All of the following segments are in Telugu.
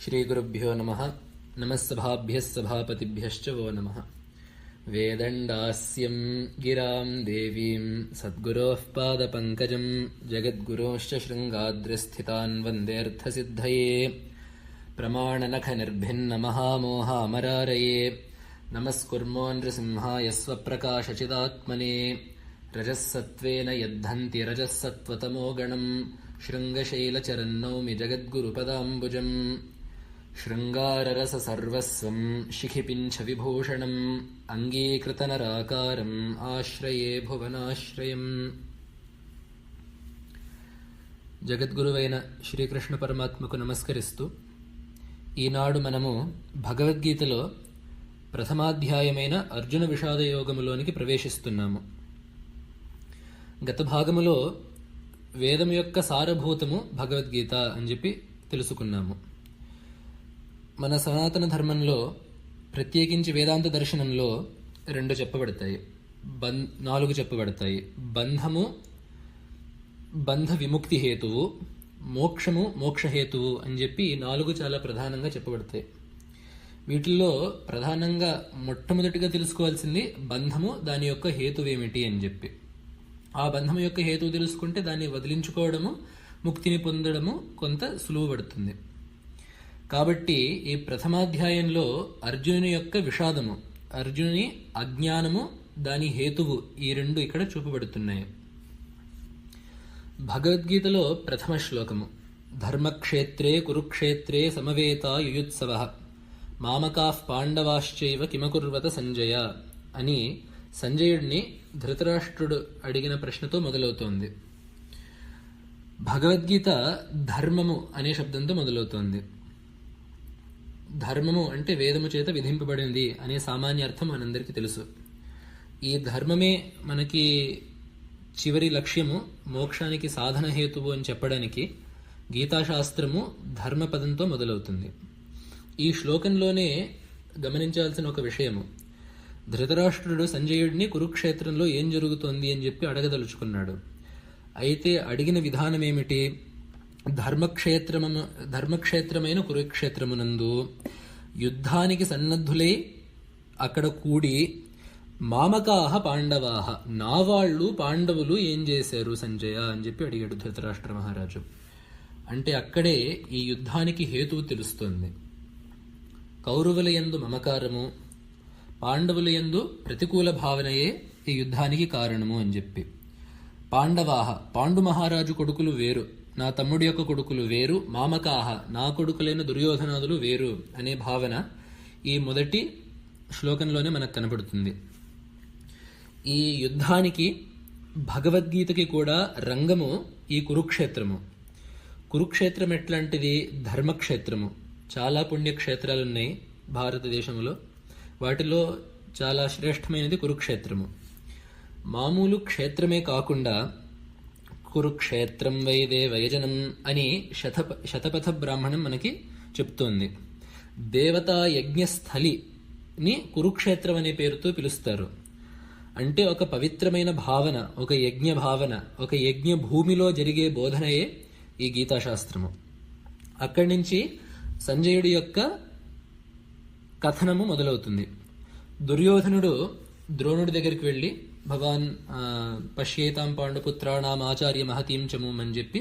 శ్రీగురుభ్యో నమః. నమస్సభాభ్యః సభాపతిభ్యశ్చ వో నమః. వేదండాస్యం గిరాం దేవీం సద్గురోః పాదపంకజం జగద్గురోశ్చ శృంగాద్రిస్థితాన్ వందేర్థసిద్ధయే ప్రమాణనఖనిర్భిన్నమహామోహామరారయే నమస్కుర్మో నృసింహాయ స్వప్రకాశచిదాత్మనే రజస్సత్వేన యద్ధంతి రజస్సత్వతమో గణం శృంగశైలచరన్నౌమి జగద్గురుపదాంబుజం శృంగారరససర్వస్వం శిఖిపింఛ విభూషణం అంగీకృతనరాకారం ఆశ్రయే భువనాశ్రయం. జగద్గురువైన శ్రీకృష్ణ పరమాత్మకు నమస్కరిస్తూ ఈనాడు మనము భగవద్గీతలో ప్రథమాధ్యాయమైన అర్జున విషాద యోగములోనికి ప్రవేశిస్తున్నాము. గత భాగములో వేదం యొక్క సారభూతము భగవద్గీత అని చెప్పి తెలుసుకున్నాము. మన సనాతన ధర్మంలో ప్రత్యేకించి వేదాంత దర్శనంలో 2 చెప్పబడతాయి, 4 చెప్పబడతాయి. బంధము, బంధ విముక్తి హేతువు, మోక్షము, మోక్షహేతువు అని చెప్పి 4 చాలా ప్రధానంగా చెప్పబడతాయి. వీటిల్లో ప్రధానంగా మొట్టమొదటిగా తెలుసుకోవాల్సింది బంధము, దాని యొక్క హేతువేమిటి అని చెప్పి. ఆ బంధము యొక్క హేతువు తెలుసుకుంటే దాన్ని వదిలించుకోవడము, ముక్తిని పొందడము కొంత సులువు పడుతుంది. కాబట్టి ఈ ప్రథమాధ్యాయంలో అర్జునుని యొక్క విషాదము, అర్జునుని అజ్ఞానము, దాని హేతువు, ఈ 2 ఇక్కడ చూపబడుతున్నాయి. భగవద్గీతలో ప్రథమ శ్లోకము ధర్మక్షేత్రే కురుక్షేత్రే సమవేతా యుయుత్సవః మామకాః పాండవాశ్చైవ కిమకుర్వత సంజయ అని సంజయుడిని ధృతరాష్ట్రుడు అడిగిన ప్రశ్నతో మొదలవుతోంది. భగవద్గీత ధర్మము అనే శబ్దంతో మొదలవుతోంది. ధర్మము అంటే వేదము చేత విధింపబడింది అనే సామాన్య అర్థం మనందరికీ తెలుసు. ఈ ధర్మమే మనకి చివరి లక్ష్యము, మోక్షానికి సాధన హేతువు అని చెప్పడానికి గీతాశాస్త్రము ధర్మపదంతో మొదలవుతుంది. ఈ శ్లోకంలోనే గమనించాల్సిన ఒక విషయము, ధృతరాష్ట్రుడు సంజయుడిని కురుక్షేత్రంలో ఏం జరుగుతోంది అని చెప్పి అడగదలుచుకున్నాడు. అయితే అడిగిన విధానం ఏమిటి? ధర్మక్షేత్రమైన కురుక్షేత్రమునందు యుద్ధానికి సన్నద్ధులై అక్కడ కూడి మామకాహ పాండవాహ, నా వాళ్ళు పాండవులు ఏం చేశారు సంజయ అని చెప్పి అడిగాడు ధృతరాష్ట్ర మహారాజు. అంటే అక్కడే ఈ యుద్ధానికి హేతువు తెలుస్తోంది. కౌరవుల యందు మమకారము, పాండవుల యందు ప్రతికూల భావనయే ఈ యుద్ధానికి కారణము అని చెప్పి. పాండవాహ, పాండు మహారాజు కొడుకులు వేరు, నా తమ్ముడి యొక్క కొడుకులు వేరు, మామకాహ, నా కొడుకులైన దుర్యోధనాదులు వేరు అనే భావన ఈ మొదటి శ్లోకంలోనే మనకు కనబడుతుంది. ఈ యుద్ధానికి భగవద్గీతకి కూడా రంగము ఈ కురుక్షేత్రము. కురుక్షేత్రం ఎట్లాంటిది? ధర్మక్షేత్రము. చాలా పుణ్యక్షేత్రాలు ఉన్నాయి భారతదేశంలో, వాటిలో చాలా శ్రేష్టమైనది కురుక్షేత్రము. మామూలు క్షేత్రమే కాకుండా కురుక్షేత్రం వైదే వయజనం అని శతపథ బ్రాహ్మణం మనకి చెప్తోంది. దేవతా యజ్ఞస్థలిని కురుక్షేత్రం అనే పేరుతో పిలుస్తారు. అంటే ఒక పవిత్రమైన భావన, ఒక యజ్ఞ భావన, ఒక యజ్ఞ భూమిలో జరిగే బోధనయే ఈ గీతాశాస్త్రము. అక్కడి నుంచి సంజయుడి యొక్క కథనము మొదలవుతుంది. దుర్యోధనుడు ద్రోణుడి దగ్గరికి వెళ్ళి భగవాన్ పశ్యేతాం పాండుపుత్రాణం ఆచార్య మహతీం చమూం అని చెప్పి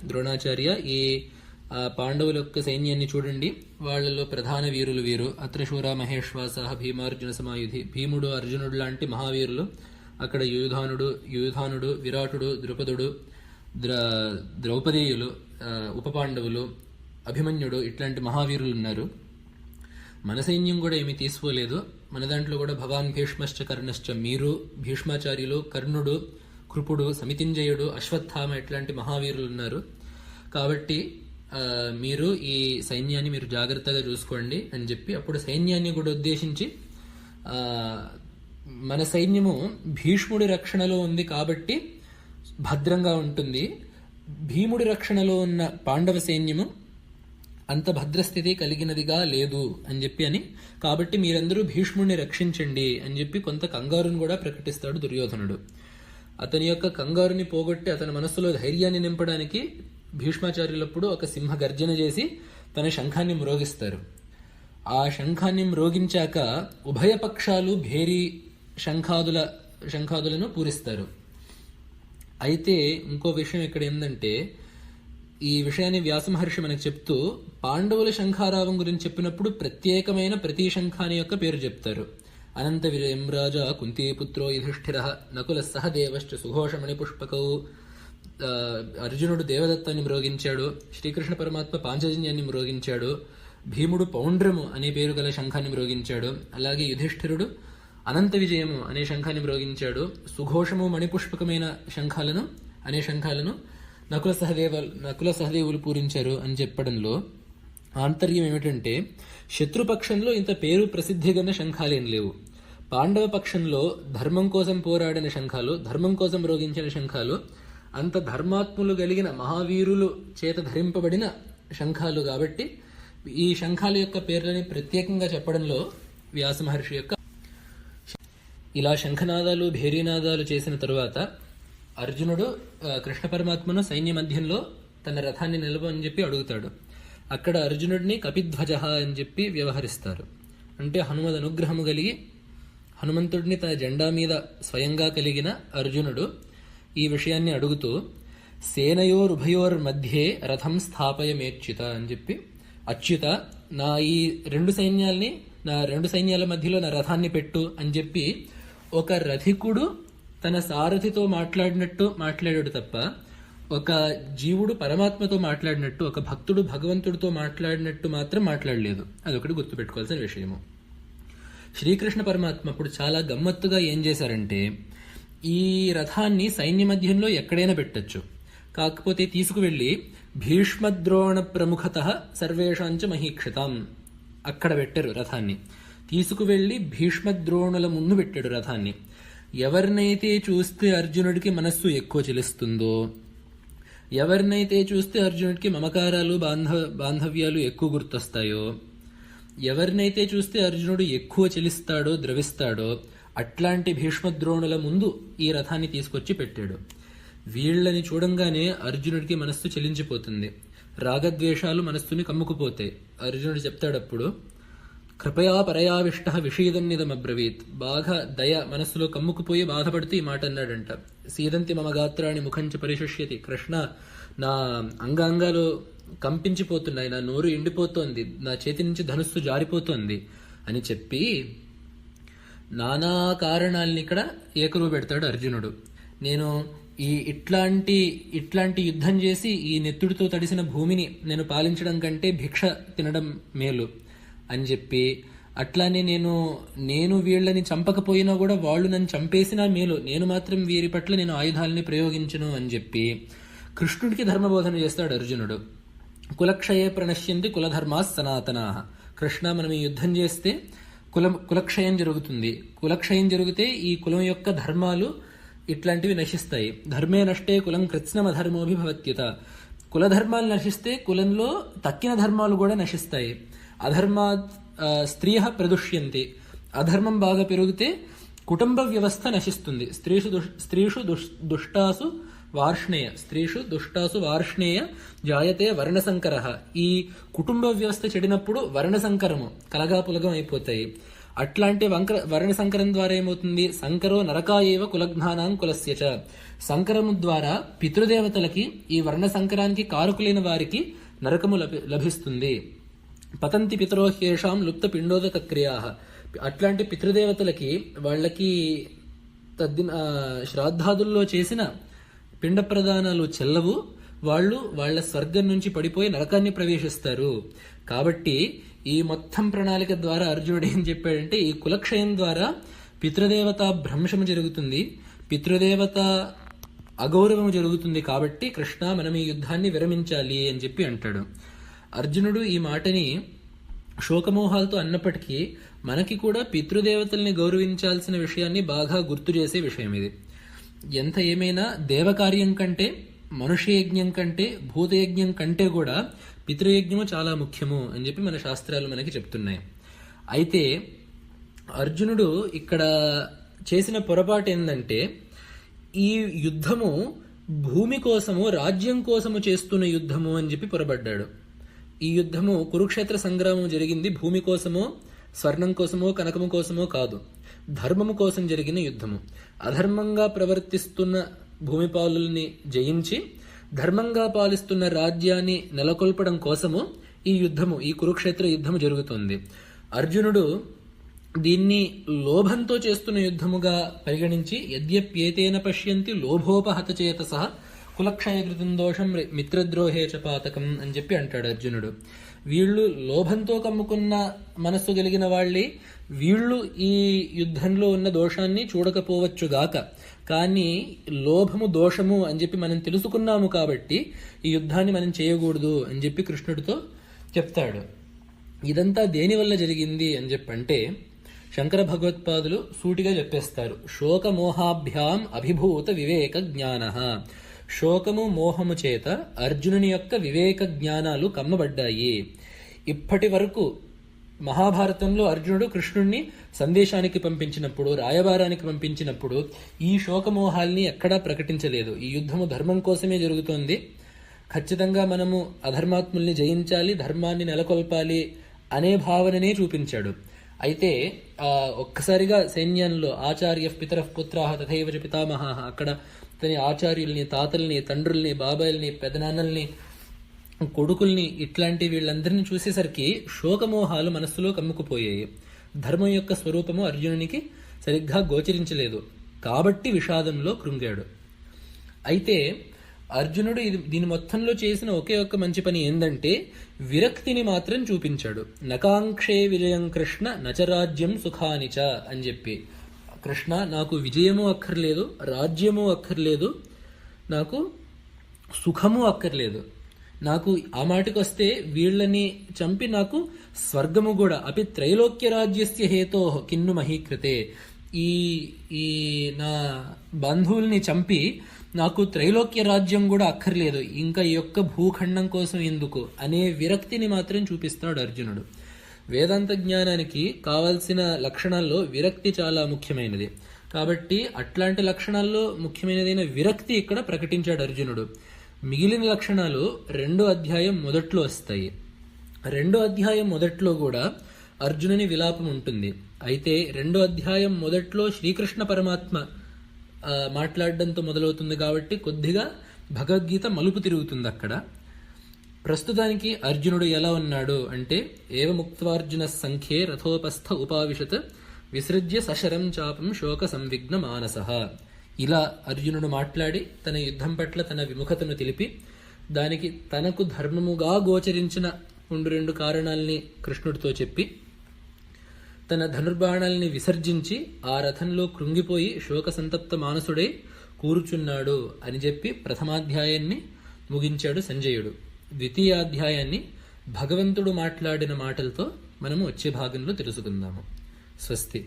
ద్రోణాచార్య ఈ పాండవుల యొక్క సైన్యాన్ని చూడండి, వాళ్లలో ప్రధాన వీరులు వీరు, అత్రశూర మహేశ్వాస భీమార్జున సమాయుధి, భీముడు అర్జునుడు లాంటి మహావీరులు అక్కడ, యూధానుడు విరాటుడు, ద్రుపదుడు, ద్రౌపదీయులు, ఉపపాండవులు, అభిమన్యుడు, ఇట్లాంటి మహావీరులు ఉన్నారు. మన సైన్యం కూడా ఏమీ తీసుకోలేదు. మన దాంట్లో కూడా భవాన్ భీష్మశ్చ కర్ణశ్చ, మీరు, భీష్మాచార్యులు, కర్ణుడు, కృపుడు, సమితింజయుడు, అశ్వత్థామ ఇట్లాంటి మహావీరులు ఉన్నారు. కాబట్టి మీరు ఈ సైన్యాన్ని మీరు జాగ్రత్తగా చూసుకోండి అని చెప్పి అప్పుడు సైన్యాన్ని కూడా ఉద్దేశించి, మన సైన్యము భీష్ముడి రక్షణలో ఉంది కాబట్టి భద్రంగా ఉంటుంది, భీముడి రక్షణలో ఉన్న పాండవ సైన్యము అంత భద్రస్థితి కలిగినదిగా లేదు అని చెప్పి కాబట్టి మీరందరూ భీష్ముడిని రక్షించండి అని చెప్పి కొంత కంగారును కూడా ప్రకటిస్తాడు దుర్యోధనుడు. అతని యొక్క కంగారుని పోగొట్టి అతని మనస్సులో ధైర్యాన్ని నింపడానికి భీష్మాచార్యులప్పుడు ఒక సింహ గర్జన చేసి తన శంఖాన్ని మ్రోగిస్తారు. ఆ శంఖాన్ని మ్రోగించాక ఉభయ పక్షాలు భేరీ శంఖాదులను పూరిస్తారు. అయితే ఇంకో విషయం ఇక్కడ ఏంటంటే, ఈ విషయాన్ని వ్యాసమహర్షి మనకు చెప్తూ పాండవుల శంఖారావం గురించి చెప్పినప్పుడు ప్రత్యేకమైన ప్రతి శంఖాని యొక్క పేరు చెప్తారు. అనంత విజయం రాజా కుంతీపుత్రో యుధిష్ఠిర నకుల సహదేవశ్చ సుఘోషమణి పుష్పకౌ. అర్జునుడు దేవదత్తాన్ని మ్రోగించాడు, శ్రీకృష్ణ పరమాత్మ పాంచజన్యాన్ని మ్రోగించాడు, భీముడు పౌండ్రము అనే పేరు గల శంఖాన్ని మ్రోగించాడు, అలాగే యుధిష్ఠిరుడు అనంత విజయము అనే శంఖాన్ని మ్రోగించాడు, సుఘోషము మణిపుష్పకమైన శంఖాలను నకుల సహదేవులు పూరించారు అని చెప్పడంలో ఆంతర్యం ఏమిటంటే, శత్రుపక్షంలో ఇంత పేరు ప్రసిద్ధిగన్న శంఖాలేం లేవు. పాండవ పక్షంలో ధర్మం కోసం పోరాడిన శంఖాలు, ధర్మం కోసం మ్రోగించిన శంఖాలు, అంత ధర్మాత్ములు కలిగిన మహావీరులు చేత ధరింపబడిన శంఖాలు కాబట్టి ఈ శంఖాల యొక్క పేర్లని ప్రత్యేకంగా చెప్పడంలో వ్యాసమహర్షి యొక్క. ఇలా శంఖనాదాలు భేరీనాదాలు చేసిన తరువాత అర్జునుడు కృష్ణ పరమాత్మను సైన్య మధ్యంలో తన రథాన్ని నిలవని చెప్పి అడుగుతాడు. అక్కడ అర్జునుడిని కపిధ్వజ అని చెప్పి వ్యవహరిస్తారు. అంటే హనుమద్ అనుగ్రహము కలిగి హనుమంతుడిని తన జెండా మీద స్వయంగా కలిగిన అర్జునుడు ఈ విషయాన్ని అడుగుతూ సేనయోరుభయోర్ మధ్యే రథం స్థాపయమేచ్యుత అని చెప్పి, అచ్యుత నా రెండు సైన్యాల మధ్యలో నా రథాన్ని పెట్టు అని చెప్పి ఒక రథికుడు తన సారథితో మాట్లాడాడు తప్ప ఒక జీవుడు పరమాత్మతో మాట్లాడినట్టు, ఒక భక్తుడు భగవంతుడితో మాట్లాడినట్టు మాత్రం మాట్లాడలేదు. అదొకటి గుర్తుపెట్టుకోవాల్సిన విషయము. శ్రీకృష్ణ పరమాత్మ అప్పుడు చాలా గమ్మత్తుగా ఏం చేశారంటే, ఈ రథాన్ని సైన్య మధ్యంలో ఎక్కడైనా పెట్టచ్చు, కాకపోతే తీసుకువెళ్లి భీష్మద్రోణ ప్రముఖత సర్వేషాంచ మహీక్షతాం అక్కడ పెట్టారు రథాన్ని. తీసుకువెళ్లి భీష్మద్రోణుల ముందు పెట్టాడు రథాన్ని. ఎవరినైతే చూస్తే అర్జునుడికి మనస్సు ఎక్కువ చెలిస్తుందో, ఎవరినైతే చూస్తే అర్జునుడికి మమకారాలు బాంధవ్యాలు ఎక్కువ గుర్తొస్తాయో, ఎవరినైతే చూస్తే అర్జునుడు ఎక్కువ చెలిస్తాడో ద్రవిస్తాడో అట్లాంటి భీష్మద్రోణుల ముందు ఈ రథాన్ని తీసుకొచ్చి పెట్టాడు. వీళ్ళని చూడంగానే అర్జునుడికి మనస్సు చెలించిపోతుంది, రాగద్వేషాలు మనస్సుని కమ్ముకుపోతాయి. అర్జునుడు చెప్తాడప్పుడు, కృపయా పరయావిష్ట విషీదన్నిదమబ్రవీత్. బాగా దయ మనస్సులో కమ్ముకుపోయి బాధపడుతూ ఈ మాట అన్నాడంట. సీదంతి మమ గాత్రాన్ని ముఖంచ పరిశుష్యతి. కృష్ణ, నా అంగాంగాలు కంపించిపోతున్నాయి, నా నోరు ఎండిపోతోంది, నా చేతి నుంచి ధనుస్సు జారిపోతోంది అని చెప్పి నానా కారణాలని ఇక్కడ ఏకరువు పెడతాడు అర్జునుడు. నేను ఇట్లాంటి యుద్ధం చేసి ఈ నెత్తుడితో తడిసిన భూమిని నేను పాలించడం కంటే భిక్ష తినడం మేలు అని చెప్పి, అట్లానే నేను వీళ్ళని చంపకపోయినా కూడా వాళ్ళు నన్ను చంపేసినా మేలు, నేను మాత్రం వీరి పట్ల నేను ఆయుధాలని ప్రయోగించను అని చెప్పి కృష్ణుడికి ధర్మబోధన చేస్తాడు అర్జునుడు. కులక్షయే ప్రణశ్యంతి కులధర్మా సనాతనా. కృష్ణ, మనం ఈ యుద్ధం చేస్తే కులక్షయం జరుగుతుంది. కులక్షయం జరిగితే ఈ కులం యొక్క ధర్మాలు ఇట్లాంటివి నశిస్తాయి. ధర్మే నష్టే కులం కృత్స్నమధర్మోభిభవత్యుత. కులధర్మాలు నశిస్తే కులంలో తక్కిన ధర్మాలు కూడా నశిస్తాయి. అధర్మాత్ స్త్రీయ ప్రదుష్యంతి. అధర్మం బాగా పెరిగితే కుటుంబ వ్యవస్థ నశిస్తుంది. స్త్రీషు దుష్టాసు వార్ష్ణేయ జాయతే వర్ణసంకర. ఈ కుటుంబ వ్యవస్థ చెడినప్పుడు వర్ణసంకరము కలగాపులగం అయిపోతాయి. అట్లాంటి వర్ణసంకరం ద్వారా ఏమవుతుంది? సంకరో నరకాయేవ కులఘ్నానాం కులస్యచ. సంకరము ద్వారా పితృదేవతలకి, ఈ వర్ణసంకరానికి కారకులైన వారికి నరకము లభిస్తుంది. పతంతి పితరో హ్యేషాం లుప్త పిండోదక క్రియా. అట్లాంటి పితృదేవతలకి వాళ్ళకి శ్రాద్ధాదుల్లో చేసిన పిండ ప్రదానాలు చెల్లవు, వాళ్ళు వాళ్ళ స్వర్గం నుంచి పడిపోయి నరకాన్ని ప్రవేశిస్తారు. కాబట్టి ఈ మొత్తం ప్రణాళిక ద్వారా అర్జునుడు ఏం చెప్పాడంటే, ఈ కులక్షయం ద్వారా పితృదేవత భ్రంశము జరుగుతుంది, పితృదేవత అగౌరవము జరుగుతుంది. కాబట్టి కృష్ణ, మనం ఈ యుద్ధాన్ని విరమించాలి అని చెప్పి అంటాడు. అర్జునుడు ఈ మాటని శోకమోహాలతో అన్నప్పటికీ మనకి కూడా పితృదేవతల్ని గౌరవించాల్సిన విషయాన్ని బాగా గుర్తు చేసే విషయం ఇది. ఎంత ఏమైనా దేవకార్యం కంటే, మనుష్యయజ్ఞం కంటే, భూతయజ్ఞం కంటే కూడా పితృయజ్ఞము చాలా ముఖ్యము అని చెప్పి మన శాస్త్రాలు మనకి చెప్తున్నాయి. అయితే అర్జునుడు ఇక్కడ చేసిన పొరపాటు ఏంటంటే, ఈ యుద్ధము భూమి కోసము రాజ్యం కోసము చేస్తున్న యుద్ధము అని చెప్పి పొరబడ్డాడు. ఈ యుద్ధము కురుక్షేత్ర సంగ్రామం జరిగింది భూమి కోసమో స్వర్ణం కోసమో కనకము కోసమో కాదు, ధర్మము కోసం జరిగిన యుద్ధము. అధర్మంగా ప్రవర్తిస్తున్న భూమిపాలుల్ని జయించి ధర్మంగా పాలిస్తున్న రాజ్యాన్ని నెలకొల్పడం కోసము ఈ యుద్ధము, ఈ కురుక్షేత్ర యుద్ధము జరుగుతుంది. అర్జునుడు దీన్ని లోభంతో చేస్తున్న యుద్ధముగా పరిగణించి యద్యప్యేతేన పశ్యంతి లోభోపహత చేతసః కులక్షయకృతం దోషం మిత్రద్రోహే చ పాతకం అని చెప్పి అంటాడు అర్జునుడు. వీళ్ళు లోభంతో కమ్ముకున్న మనస్సు కలిగిన వాళ్ళే, వీళ్ళు ఈ యుద్ధంలో ఉన్న దోషాన్ని చూడకపోవచ్చుగాక, కానీ లోభము దోషము అని చెప్పి మనం తెలుసుకున్నాము కాబట్టి ఈ యుద్ధాన్ని మనం చేయకూడదు అని చెప్పి కృష్ణుడితో చెప్తాడు. ఇదంతా దేనివల్ల జరిగింది అని చెప్పంటే శంకర భగవత్పాదులు సూటిగా చెప్పేస్తారు. శోకమోహాభ్యాం అభిభూత వివేక జ్ఞాన. శోకము మోహము చేత అర్జునుని యొక్క వివేక జ్ఞానాలు కమ్మబడ్డాయి. ఇప్పటి వరకు మహాభారతంలో అర్జునుడు కృష్ణుణ్ణి సందేశానికి పంపించినప్పుడు, రాయబారానికి పంపించినప్పుడు ఈ శోకమోహాల్ని ఎక్కడా ప్రకటించలేదు. ఈ యుద్ధము ధర్మం కోసమే జరుగుతోంది, ఖచ్చితంగా మనము అధర్మాత్ముల్ని జయించాలి, ధర్మాన్ని నెలకొల్పాలి అనే భావననే చూపించాడు. అయితే ఒక్కసారిగా సైన్యంలో ఆచార్య పితరః పుత్రాః తథైవ చ పితామహాః, అక్కడ తన ఆచార్యుల్ని, తాతల్ని, తండ్రుల్ని, బాబాయిల్ని, పెదనాన్నల్ని, కొడుకుల్ని, ఇట్లాంటి వీళ్ళందరినీ చూసేసరికి శోకమోహాలు మనస్సులో కమ్ముకుపోయాయి. ధర్మం యొక్క స్వరూపము అర్జునునికి సరిగ్గా గోచరించలేదు కాబట్టి విషాదంలో కృంగాడు. అయితే అర్జునుడు దీని మొత్తంలో చేసిన ఒకే ఒక్క మంచి పని ఏందంటే విరక్తిని మాత్రం చూపించాడు. నకాంక్షే విజయం కృష్ణ నచరాజ్యం సుఖానిచ అని చెప్పి, కృష్ణ నాకు విజయము అక్కర్లేదు, రాజ్యము అక్కర్లేదు, నాకు సుఖము అక్కర్లేదు, నాకు ఆ మాటకు వస్తే వీళ్ళని చంపి నాకు స్వర్గము కూడా, అపి త్రైలోక్య రాజ్యస్య హేతో కిన్ను మహీకృతే, ఈ నా బంధువుల్ని చంపి నాకు త్రైలోక్య రాజ్యం కూడా అక్కర్లేదు, ఇంకా ఈ యొక్క భూఖండం కోసం ఎందుకు అనే విరక్తిని మాత్రం చూపిస్తాడు అర్జునుడు. వేదాంత జ్ఞానానికి కావాల్సిన లక్షణాల్లో విరక్తి చాలా ముఖ్యమైనది కాబట్టి అట్లాంటి లక్షణాల్లో ముఖ్యమైనదైన విరక్తి ఇక్కడ ప్రకటించాడు అర్జునుడు. మిగిలిన లక్షణాలు 2వ అధ్యాయం మొదట్లో వస్తాయి. 2వ అధ్యాయం మొదట్లో కూడా అర్జునుని విలాపం ఉంటుంది. అయితే 2వ అధ్యాయం మొదట్లో శ్రీకృష్ణ పరమాత్మ మాట్లాడడంతో మొదలవుతుంది కాబట్టి కొద్దిగా భగవద్గీత మలుపు తిరుగుతుంది అక్కడ. ప్రస్తుతానికి అర్జునుడు ఎలా ఉన్నాడు అంటే ఏవముక్త్వార్జున సంఖ్యే రథోపస్థ ఉపావిశత్ విసృజ్య సశరం చాపం శోక సంవిఘ్న మానసః. ఇలా అర్జునుడు మాట్లాడి తన యుద్ధం పట్ల తన విముఖతను తెలిపి దానికి తనకు ధర్మముగా గోచరించిన 2 కారణాల్ని కృష్ణుడితో చెప్పి తన ధనుర్బాణాల్ని విసర్జించి ఆ రథంలో కృంగిపోయి శోక సంతప్త మానసుడై కూర్చున్నాడు అని చెప్పి ప్రథమాధ్యాయాన్ని ముగించాడు సంజయుడు. ద్వితీయాధ్యాయాన్ని భగవంతుడు మాట్లాడిన మాటలతో మనము వచ్చే భాగంలో తెలుసుకుందాము. స్వస్తి.